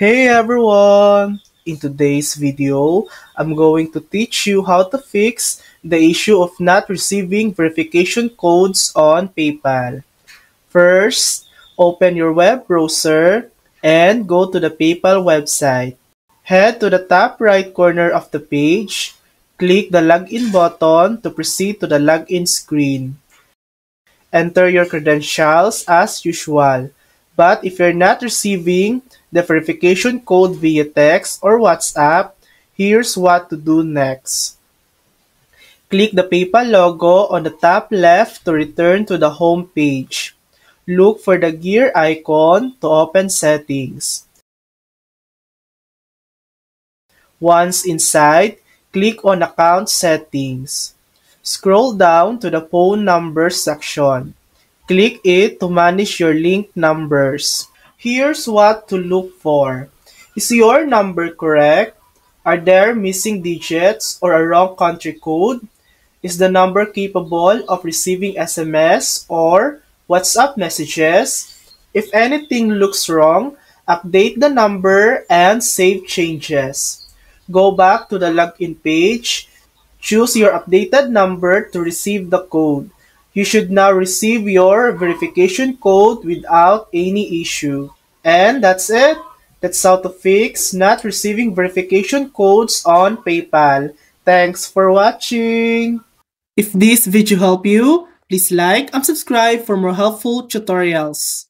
Hey everyone! In today's video, I'm going to teach you how to fix the issue of not receiving verification codes on PayPal. First, open your web browser and go to the PayPal website. Head to the top right corner of the page, click the login button to proceed to the login screen. Enter your credentials as usual. But if you're not receiving the verification code via text or WhatsApp, here's what to do next. Click the PayPal logo on the top left to return to the home page. Look for the gear icon to open settings. Once inside, click on Account Settings. Scroll down to the Phone Numbers section. Click it to manage your linked numbers. Here's what to look for. Is your number correct? Are there missing digits or a wrong country code? Is the number capable of receiving SMS or WhatsApp messages? If anything looks wrong, update the number and save changes. Go back to the login page. Choose your updated number to receive the code. You should now receive your verification code without any issue. And that's it. That's how to fix not receiving verification codes on PayPal. Thanks for watching. If this video helped you, please like and subscribe for more helpful tutorials.